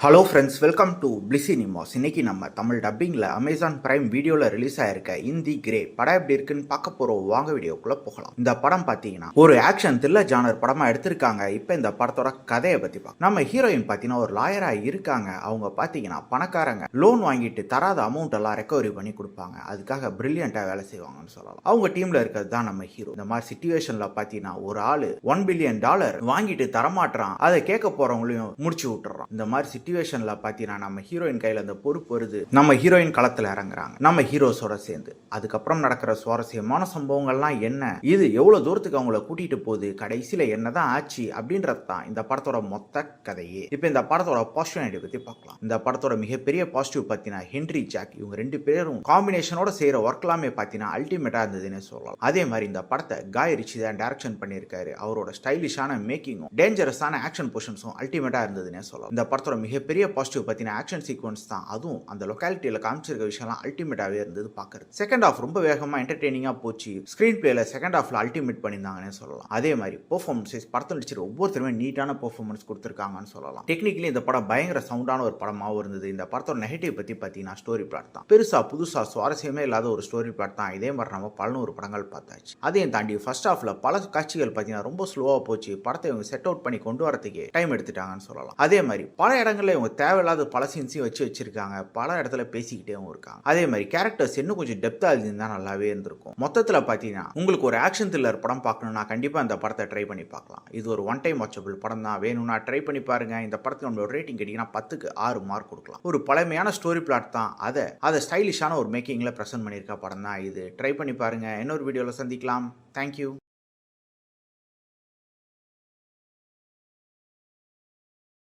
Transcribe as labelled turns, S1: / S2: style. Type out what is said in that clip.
S1: Hello friends, welcome to பிளிசினிமாஸ். இன்னைக்கு நம்ம தமிழ் டப்பிங்கில் அமேசான் பிரைம் வீடியோவில் ரிலீஸ் ஆயிருக்க இந்தி கிரே படம் எப்படி இருக்குன்னு பார்க்க போகிறோம். வாங்க வீடியோக்குள்ளே போகலாம். இந்த படம் பார்த்தீங்கன்னா ஒரு ஆக்ஷன் த்ரில்லர் ஜானர் படமாக எடுத்திருக்காங்க. இப்போ இந்த படத்தோட கதையை பற்றி பார்க்கலாம். நம்ம ஹீரோயின் பார்த்தீங்கன்னா ஒரு லாயராக இருக்காங்க. அவங்க பார்த்தீங்கன்னா பணக்காரங்க லோன் வாங்கிட்டு தராத அமௌண்ட் எல்லாம் ரெக்கவரி பண்ணி கொடுப்பாங்க. அதுக்காக பிரில்லியண்ட்டாக வேலை செய்வாங்கன்னு சொல்லலாம். அவங்க டீமில் இருக்கிறது தான் நம்ம ஹீரோ. இந்த மாதிரி சிச்சுவேஷனில் பார்த்தீங்கன்னா ஒரு ஆள் $1 பில்லியன் வாங்கிட்டு தரமாட்டான். அதை கேட்க போகிறவங்களையும் முடிச்சு விட்டுறான். இந்த மாதிரி சிச்சுவேஷன்ல பாத்தீங்கன்னா நம்ம ஹீரோயின் கையில அந்த பொறுப்பு வருது. நம்ம ஹீரோயின் களத்துல இறங்குறாங்க நம்ம ஹீரோஸோட சேர்ந்து. அதுக்கப்புறம் நடக்கிற சுவாரஸ்யமான சம்பவங்கள்லாம் என்ன, இது எவ்வளவு தூரத்துக்கு அவங்கள கூட்டிட்டு போகுது, கடைசியில என்னதான் ஆச்சு அப்படின்றது தான் இந்த படத்தோட மொத்த கதையே. இப்ப இந்த படத்தோட பாசிட்டிவ் பத்தி பார்க்கலாம். இந்த படத்தோட மிகப்பெரிய பாசிட்டிவ் பார்த்தீங்கன்னா ஹென்ரி ஜாக். இவங்க ரெண்டு பேரும் காம்பினேஷனோட செய்யற ஒர்க் எல்லாமே பார்த்தீங்கன்னா அல்டிமேட்டா இருந்ததுன்னு சொல்லலாம். அதே மாதிரி இந்த படத்தை காய் ரிச்சி தான் டைரக்ஷன் பண்ணியிருக்காரு. அவரோட ஸ்டைலிஷான மேக்கிங்கும் டேஞ்சரஸான ஆக்ஷன் பொசிஷன்ஸும் அல்டிமேட்டா இருந்ததுன்னு சொல்லலாம். இந்த படத்தோட மிகப்பெரிய பாசிட்டிவ் பார்த்தீங்கன்னா ஆக்ஷன் சீக்வன்ஸ் தான். அதுவும் அந்த லொக்காலிட்டியில் காமிச்சிருக்க விஷயம்லாம் அல்டிமேட்டாகவே இருந்தது பார்க்கறது. செகண்ட் ஹாஃப் ரொம்ப வேகமாக என்டர்டெய்னிங்காக போச்சு. ஸ்க்ரீன் பிளேல செகண்ட் ஹாஃப்ல அல்டிமேட் பண்ணியிருந்தாங்கன்னு சொல்லலாம். அதே மாதிரி பெர்ஃபார்மன்ஸஸ் படத்தில் நடிச்சிருக்க ஒவ்வொருத்தருமே நீட்டான பெர்ஃபார்மன்ஸ் கொடுத்துருக்காங்கன்னு சொல்லலாம். டெக்னிக்கலி இந்த படம் பயங்கர சவுண்டான ஒரு படமாகவும் இருந்தது. இந்த படத்தோட நெகட்டிவ் பற்றி பார்த்தீங்கன்னா ஸ்டோரி பிளாட் தான். பெருசா புதுசா சுவாரஸ்யமே இல்லாத ஒரு ஸ்டோரி பிளாட் தான். இதே மாதிரி நம்ம 100 படங்கள் பார்த்தாச்சு. அதையும் தாண்டி ஃபர்ஸ்ட் ஹாஃப்ல பல காட்சிகள் பார்த்தீங்கன்னா ரொம்ப ஸ்லோவாக போச்சு. படத்தை இவங்க செட் அவுட் பண்ணி கொண்டு வரதுக்கே டைம் எடுத்துட்டாங்கன்னு சொல்லலாம். அதே மாதிரி பல இடங்களில் இவங்க தேவையில்லாத பல சீன்ஸையும் வச்சிருக்காங்க. பல இடத்துல பேசிக்கிட்டேவும் இருக்காங்க. அதே மாதிரி கேரக்டர்ஸ் இன்னும் கொஞ்சம் டெப்தா இருந்தா நல்லாவே இருந்திருக்கும். மொத்தத்தில் பார்த்தீங்கன்னா உங்களுக்கு ஒரு ஆக்ஷன் த்ரில்லர் படம் பார்க்கணும்னா கண்டிப்பா இந்த படத்தை ட்ரை பண்ணி பார்க்கலாம். இது ஒரு ஒன் டைம் வாட்சபிள் படம் தான். வேணும்னா ட்ரை பண்ணி பாருங்க. இந்த படத்துக்கு நம்மளோட ரேட்டிங் கேட்டீங்கன்னா 10க்கு 6 மார்க் கொடுக்கலாம். ஒரு பழமையான ஸ்டோரி பிளாட் தான். அதை ஸ்டைலிஷான ஒரு மேக்கிங்ல பிரசன்ட் பண்ணியிருக்க படம் தான் இது. ட்ரை பண்ணி பாருங்க. இன்னொரு வீடியோவில் சந்திக்கலாம். தேங்க்யூ.